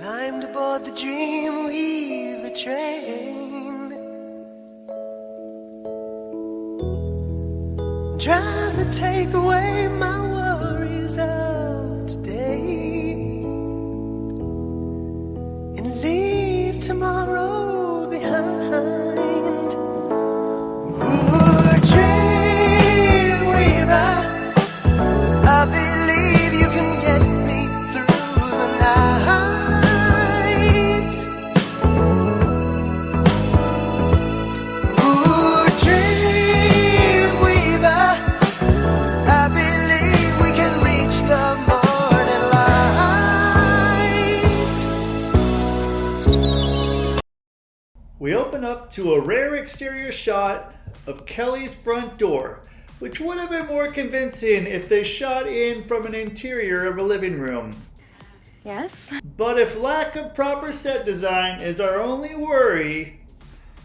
Climbed aboard the Dreamweaver train, trying to take away my worries of today and leave tomorrow behind. Ooh, Dreamweaver, I believe you can get me through the night. Ooh, Dreamweaver, I believe we can reach the morning light. We open up to a rare exterior shot of Kelly's front door, which would have been more convincing if they shot in from an interior of a living room. Yes? But if lack of proper set design is our only worry,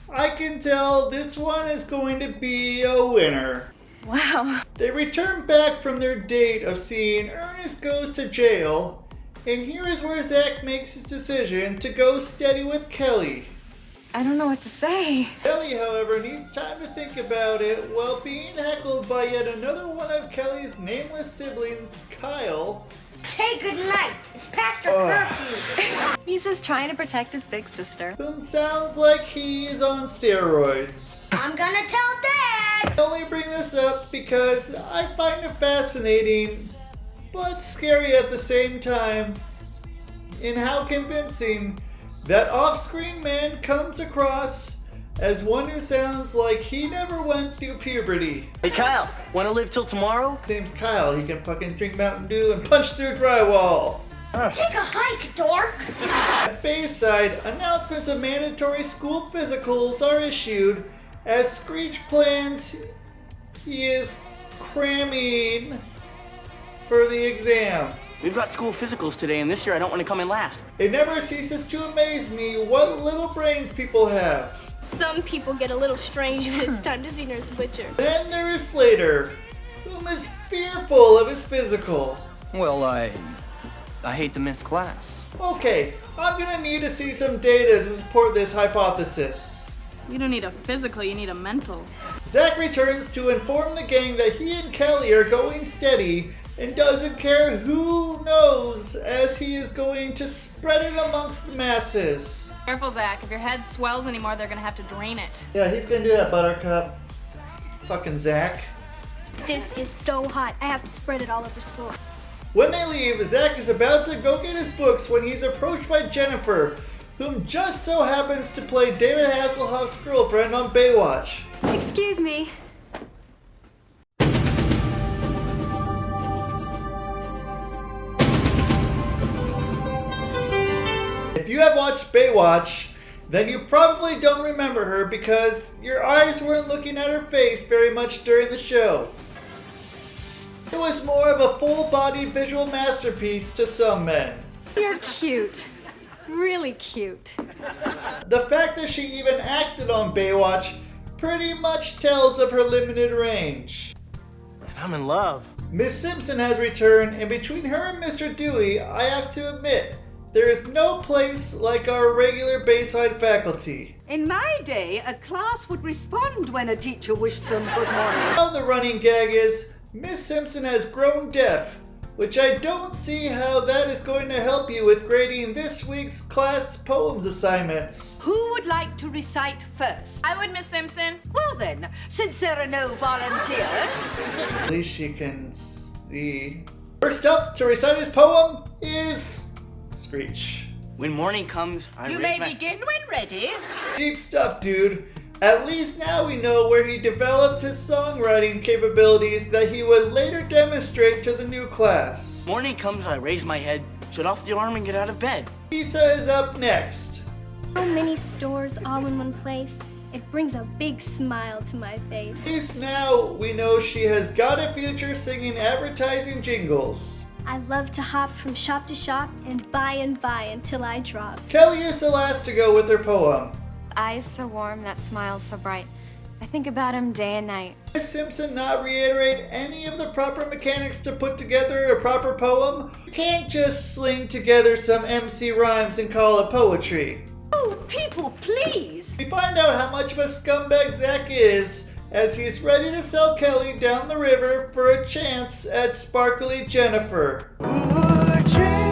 I can tell this one is going to be a winner. Wow. They return back from their date of seeing Ernest goes to jail, and here is where Zack makes his decision to go steady with Kelly. I don't know what to say. Kelly, however, needs time to think about it while being heckled by yet another one of Kelly's nameless siblings, Kyle. Say goodnight. It's past your curfew. He's just trying to protect his big sister. Whom sounds like he is on steroids. I'm gonna tell Dad. I only bring this up because I find it fascinating, but scary at the same time, in how convincing that off-screen man comes across as one who sounds like he never went through puberty. Hey Kyle, wanna live till tomorrow? His name's Kyle. He can fucking drink Mountain Dew and punch through drywall. Take a hike, dork. At Bayside, announcements of mandatory school physicals are issued as Screech plans he is cramming for the exam. We've got school physicals today, and this year I don't want to come in last. It never ceases to amaze me what little brains people have. Some people get a little strange when it's time to see Nurse Butcher. Then there is Slater, whom is fearful of his physical. Well, I hate to miss class. Okay, I'm gonna need to see some data to support this hypothesis. You don't need a physical, you need a mental. Zack returns to inform the gang that he and Kelly are going steady and doesn't care who knows, as he is going to spread it amongst the masses. Careful, Zack. If your head swells anymore, they're gonna have to drain it. Yeah, he's gonna do that, Buttercup. Fucking Zack. This is so hot. I have to spread it all over school. When they leave, Zack is about to go get his books when he's approached by Jennifer, whom just so happens to play David Hasselhoff's girlfriend on Baywatch. Excuse me. If you have watched Baywatch, then you probably don't remember her because your eyes weren't looking at her face very much during the show. It was more of a full-bodied visual masterpiece to some men. You're cute. Really cute. The fact that she even acted on Baywatch pretty much tells of her limited range. I'm in love. Miss Simpson has returned, and between her and Mr. Dewey, I have to admit, there is no place like our regular Bayside faculty. In my day, a class would respond when a teacher wished them good morning. Now the running gag is, Miss Simpson has grown deaf, which I don't see how that is going to help you with grading this week's class poems assignments. Who would like to recite first? I would, Miss Simpson. Well then, since there are no volunteers. At least she can see. First up to recite his poem is Screech. When morning comes, I You raise may my... begin when ready. Deep stuff, dude. At least now we know where he developed his songwriting capabilities that he would later demonstrate to the new class. Morning comes, I raise my head, shut off the alarm and get out of bed. Lisa is up next. So many stores all in one place. It brings a big smile to my face. At least now we know she has got a future singing advertising jingles. I love to hop from shop to shop and buy until I drop. Kelly is the last to go with her poem. Eyes so warm, that smile so bright. I think about him day and night. Does Simpson not reiterate any of the proper mechanics to put together a proper poem? You can't just sling together some MC rhymes and call it poetry. Oh, people, please! We find out how much of a scumbag Zack is as he's ready to sell Kelly down the river for a chance at sparkly Jennifer. Ooh, dreamweaver,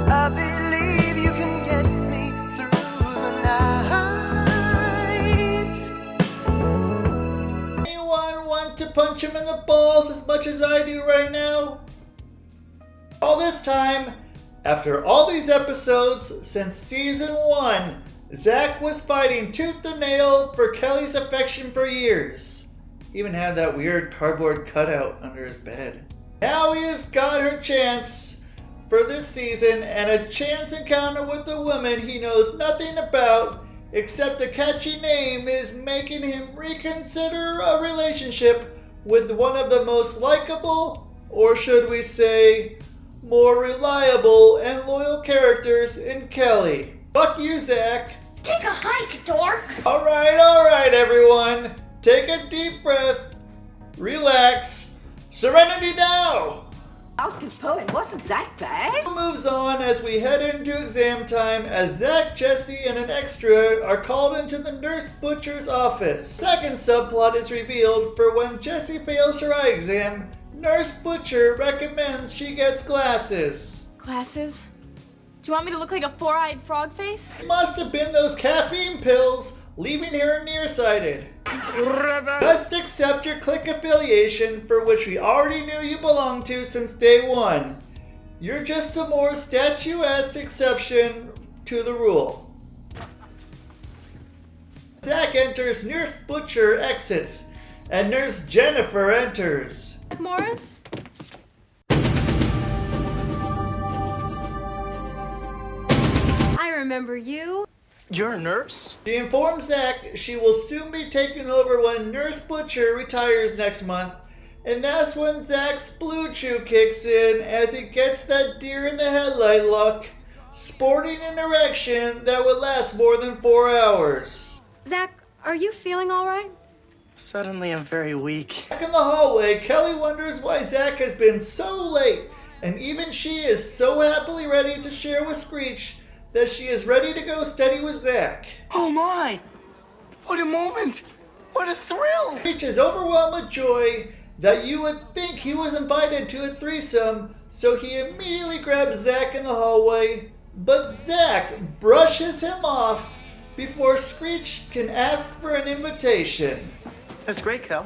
I believe you can get me through the night. Anyone want to punch him in the balls as much as I do right now? All this time, after all these episodes since season 1, Zack was fighting tooth and nail for Kelly's affection for years. Even had that weird cardboard cutout under his bed. Now he has got her chance for this season, and a chance encounter with a woman he knows nothing about except a catchy name is making him reconsider a relationship with one of the most likable, or should we say, more reliable and loyal characters in Kelly. Fuck you, Zack. Take a hike, dork. Alright, everyone. Take a deep breath. Relax. Serenity now! Oscar's poem wasn't that bad. Moves on as we head into exam time as Zack, Jessie, and an extra are called into the nurse butcher's office. Second subplot is revealed for when Jessie fails her eye exam. Nurse Butcher recommends she gets glasses. Glasses? Do you want me to look like a four-eyed frog face? It must have been those caffeine pills leaving her nearsighted. Just accept your clique affiliation for which we already knew you belonged to since day 1. You're just a more statuesque exception to the rule. Zack enters, Nurse Butcher exits, and Nurse Jennifer enters. Morris? I remember you. You're a nurse? She informs Zack she will soon be taking over when Nurse Butcher retires next month, and that's when Zack's Blue Chew kicks in as he gets that deer in the headlight look, sporting an erection that would last more than 4 hours. Zack, are you feeling all right? Suddenly I'm very weak. Back in the hallway, Kelly wonders why Zack has been so late, and even she is so happily ready to share with Screech that she is ready to go steady with Zack. Oh my! What a moment! What a thrill! Screech is overwhelmed with joy that you would think he was invited to a threesome, so he immediately grabs Zack in the hallway, but Zack brushes him off before Screech can ask for an invitation. That's great, Kel.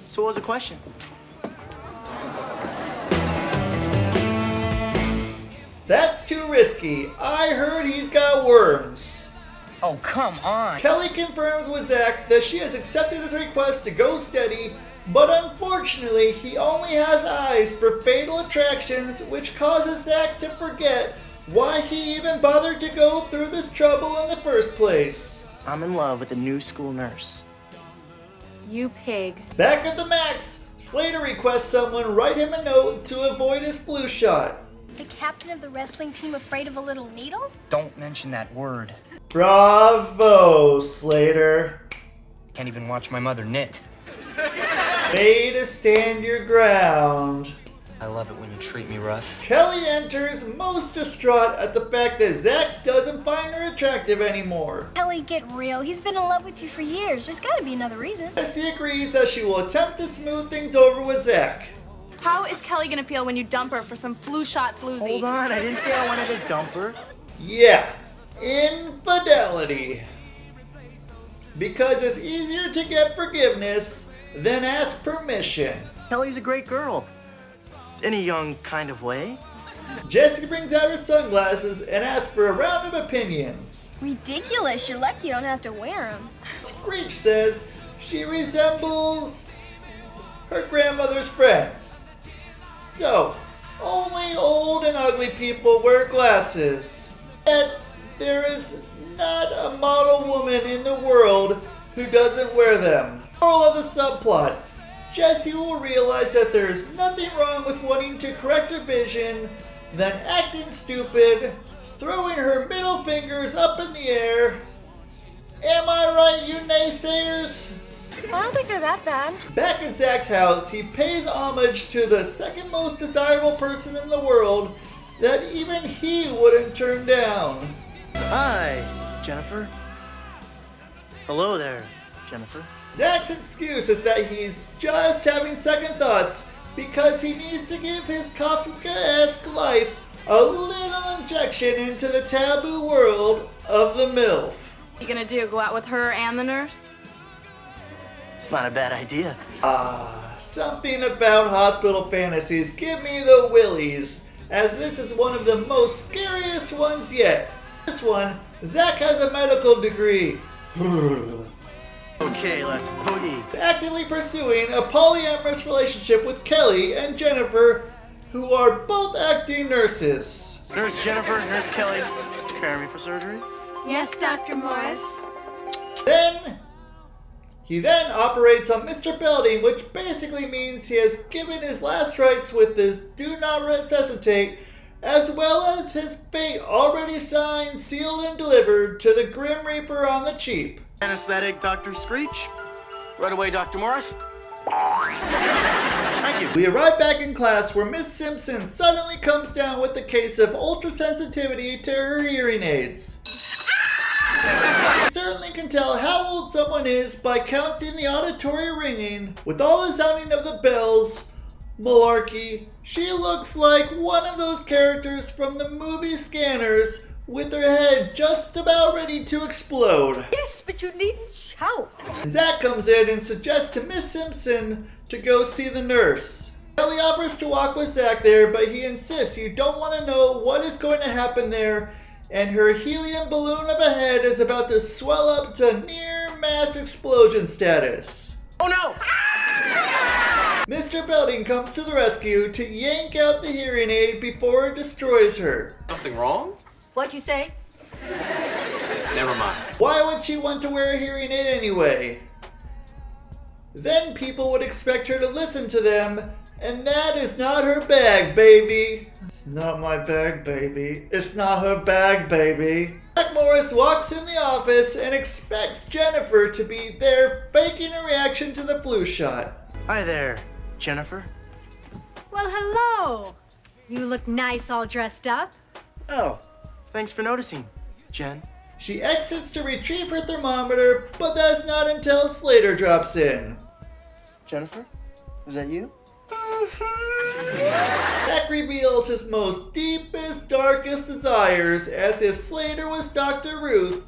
So what was the question? That's too risky. I heard he's got worms. Oh, come on. Kelly confirms with Zack that she has accepted his request to go steady, but unfortunately he only has eyes for fatal attractions, which causes Zack to forget why he even bothered to go through this trouble in the first place. I'm in love with a new school nurse. You pig. Back at the Max, Slater requests someone write him a note to avoid his flu shot. The captain of the wrestling team afraid of a little needle? Don't mention that word. Bravo, Slater. Can't even watch my mother knit. Way to stand your ground. I love it when you treat me rough. Kelly enters most distraught at the fact that Zack doesn't find her attractive anymore. Kelly, get real. He's been in love with you for years. There's gotta be another reason. Jessie agrees that she will attempt to smooth things over with Zack. How is Kelly gonna feel when you dump her for some flu shot floozy? Hold on, I didn't say I wanted to dump her. Yeah, infidelity. Because it's easier to get forgiveness than ask permission. Kelly's a great girl. In a young kind of way. Jessie brings out her sunglasses and asks for a round of opinions. Ridiculous. You're lucky you don't have to wear them. Screech says she resembles her grandmother's friends. So, only old and ugly people wear glasses. Yet, there is not a model woman in the world who doesn't wear them. Moral of the subplot: Jessie will realize that there is nothing wrong with wanting to correct her vision than acting stupid, throwing her middle fingers up in the air, Am I right, you naysayers? I don't think they're that bad. Back at Zack's house, he pays homage to the second most desirable person in the world that even he wouldn't turn down. Hi, Jennifer. Hello there, Jennifer. Zack's excuse is that he's just having second thoughts because he needs to give his Kafka-esque life a little injection into the taboo world of the MILF. You gonna do? Go out with her and the nurse? It's not a bad idea. Something about hospital fantasies give me the willies, as this is one of the most scariest ones yet. This one, Zack has a medical degree. Okay, let's boogie. Actively pursuing a polyamorous relationship with Kelly and Jennifer, who are both acting nurses. Nurse Jennifer, Nurse Kelly, prepare me for surgery. Yes, Dr. Morris. He then operates on Mr. Belding, which basically means he has given his last rites with his do not resuscitate, as well as his fate already signed, sealed, and delivered to the Grim Reaper on the cheap. Anesthetic, Dr. Screech. Right away, Dr. Morris. Thank you. We arrive back in class where Miss Simpson suddenly comes down with a case of ultrasensitivity to her hearing aids. You certainly can tell how old someone is by counting the auditory ringing. With all the sounding of the bells, malarkey, she looks like one of those characters from the movie Scanners with her head just about ready to explode. Yes, but you needn't shout. Zack comes in and suggests to Miss Simpson to go see the nurse. Kelly offers to walk with Zack there, but he insists you don't want to know what is going to happen there, and her helium balloon of a head is about to swell up to near mass explosion status. Oh no! Mr. Belding comes to the rescue to yank out the hearing aid before it destroys her. Something wrong? What'd you say? Never mind. Why would she want to wear a hearing aid anyway? Then people would expect her to listen to them, and that is not her bag, baby. It's not my bag, baby. It's not her bag, baby. Zack Morris walks in the office and expects Jennifer to be there faking a reaction to the flu shot. Hi there, Jennifer. Well, hello. You look nice all dressed up. Oh, thanks for noticing, Jen. She exits to retrieve her thermometer, but that's not until Slater drops in. Jennifer, is that you? Zack reveals his most deepest, darkest desires as if Slater was Dr. Ruth.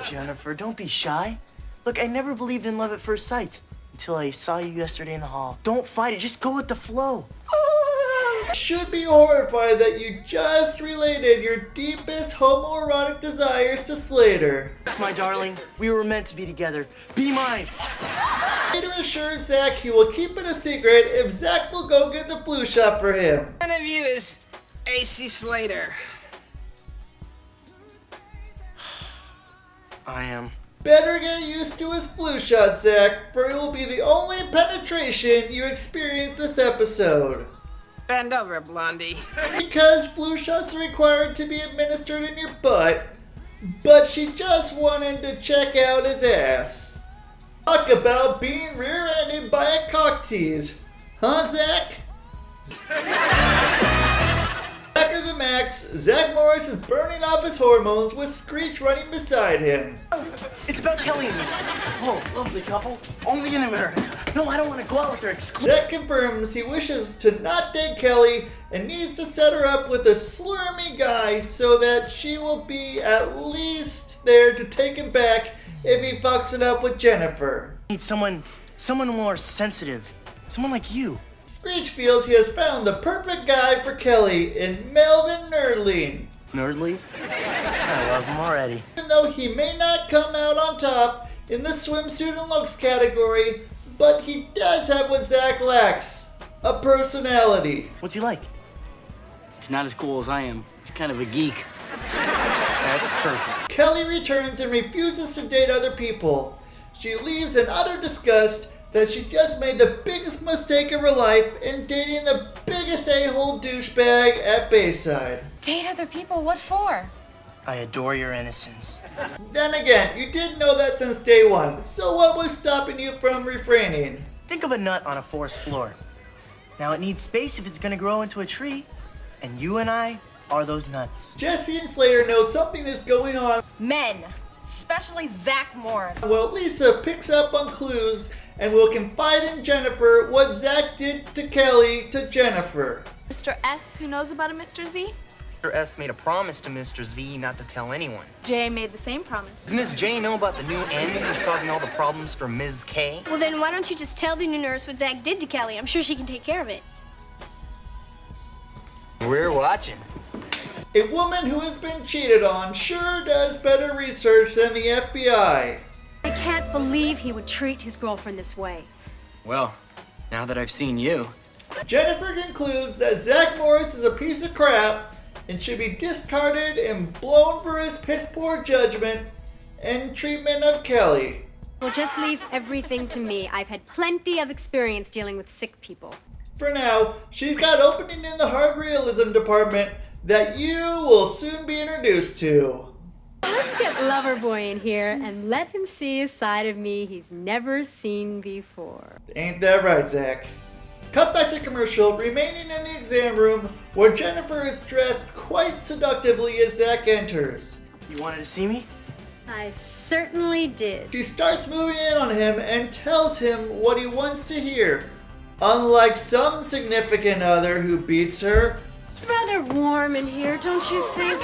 Jennifer, don't be shy. Look, I never believed in love at first sight until I saw you yesterday in the hall. Don't fight it, just go with the flow. Should be horrified that you just related your deepest homoerotic desires to Slater. Yes, my darling, we were meant to be together. Be mine. Slater assures Zack he will keep it a secret if Zack will go get the flu shot for him. One of you is AC Slater. I am. Better get used to his flu shot, Zack, for it will be the only penetration you experience this episode. Bend over, Blondie. Because flu shots are required to be administered in your butt, but she just wanted to check out his ass. Talk about being rear-ended by a cock tease. Huh, Zack? Back of the max, Zack Morris is burning off his hormones with Screech running beside him. It's about Kelly and me. Oh, lovely couple. Only in America. No, I don't want to go out with her Zack confirms he wishes to not date Kelly and needs to set her up with a slurmy guy so that she will be at least there to take him back if he fucks it up with Jennifer. I need someone more sensitive. Someone like you. Screech feels he has found the perfect guy for Kelly in Melvin Nerdling. Nerdly? I love him already. Even though he may not come out on top in the swimsuit and looks category, but he does have what Zack lacks, a personality. What's he like? He's not as cool as I am. He's kind of a geek. That's perfect. Kelly returns and refuses to date other people. She leaves in utter disgust that she just made the biggest mistake of her life in dating the biggest a-hole douchebag at Bayside. Date other people? What for? I adore your innocence. Then again, you did know that since day one, so what was stopping you from refraining? Think of a nut on a forest floor. Now it needs space if it's gonna grow into a tree, and you and I are those nuts. Jessie and Slater know something is going on. Men, especially Zack Morris. Well, Lisa picks up on clues and will confide in Jennifer what Zack did to Kelly to Jennifer. Mr. S, who knows about a Mr. Z? Mr. S made a promise to Mr. Z not to tell anyone. J made the same promise. Does Ms. J know about the new N who's causing all the problems for Ms. K? Well, then why don't you just tell the new nurse what Zack did to Kelly? I'm sure she can take care of it. We're watching. A woman who has been cheated on sure does better research than the FBI. I can't believe he would treat his girlfriend this way. Well, now that I've seen you, Jennifer concludes that Zack Morris is a piece of crap and should be discarded and blown for his piss-poor judgment and treatment of Kelly. Well, just leave everything to me. I've had plenty of experience dealing with sick people. For now, she's got opening in the hard realism department that you will soon be introduced to. Let's get Loverboy in here and let him see a side of me he's never seen before. Ain't that right, Zack? Cut back to commercial, remaining in the exam room where Jennifer is dressed quite seductively as Zack enters. You wanted to see me? I certainly did. She starts moving in on him and tells him what he wants to hear. Unlike some significant other who beats her, It's rather warm in here, don't you think?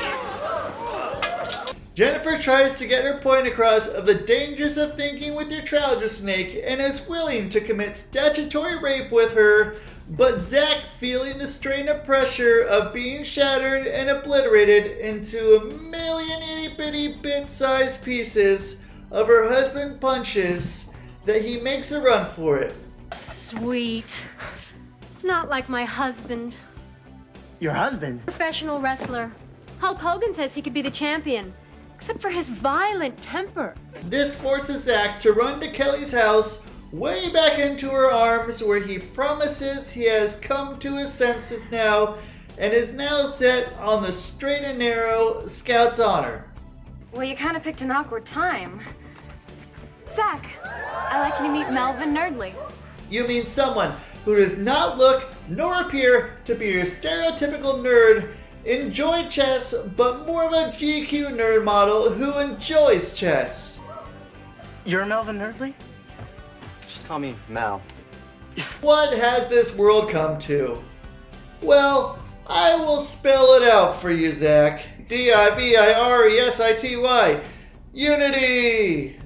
Jennifer tries to get her point across of the dangers of thinking with your trouser snake and is willing to commit statutory rape with her, but Zack, feeling the strain of pressure of being shattered and obliterated into a million itty-bitty bit-sized pieces of her husband punches, that he makes a run for it. Sweet. Not like my husband. Your husband? Professional wrestler. Hulk Hogan says he could be the champion, except for his violent temper. This forces Zack to run to Kelly's house, way back into her arms, where he promises he has come to his senses now and is now set on the straight and narrow Scout's honor. Well, you kind of picked an awkward time. Zack, I'd like you to meet Melvin Nerdley. You mean someone who does not look nor appear to be your stereotypical nerd, enjoy chess, but more of a GQ nerd model who enjoys chess. You're Melvin Nerdley? just call me Mal. What has this world come to? Well, I will spell it out for you, Zack. D-I-V-I-R-E-S-I-T-Y. Unity!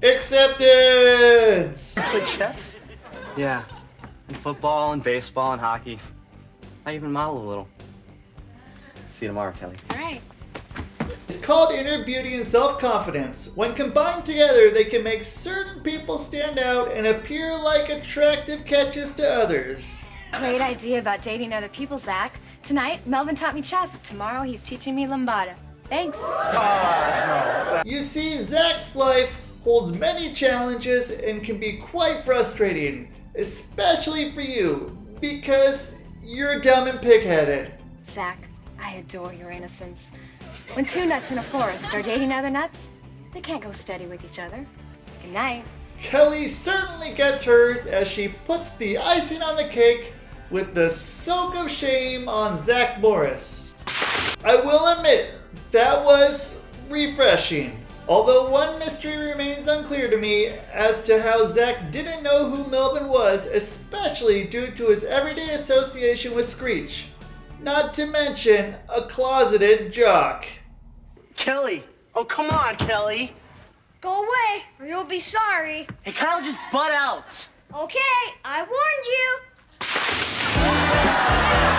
Acceptance! You play chess? Yeah, and football and baseball and hockey. I even model a little. See you tomorrow, Kelly. All right. It's called inner beauty and self-confidence. When combined together, they can make certain people stand out and appear like attractive catches to others. Great idea about dating other people, Zack. Tonight, Melvin taught me chess. Tomorrow, he's teaching me lambada. Thanks. You see, Zack's life holds many challenges and can be quite frustrating, especially for you, because you're dumb and pig-headed. Zack, I adore your innocence. When two nuts in a forest are dating other nuts, they can't go steady with each other. Good night. Kelly certainly gets hers as she puts the icing on the cake with the soak of shame on Zack Morris. I will admit, that was refreshing. Although one mystery remains unclear to me as to how Zack didn't know who Melvin was, especially due to his everyday association with Screech. Not to mention a closeted jock. Kelly! Oh, come on, Kelly! Go away, or you'll be sorry. Hey, Kyle, just butt out! Okay, I warned you.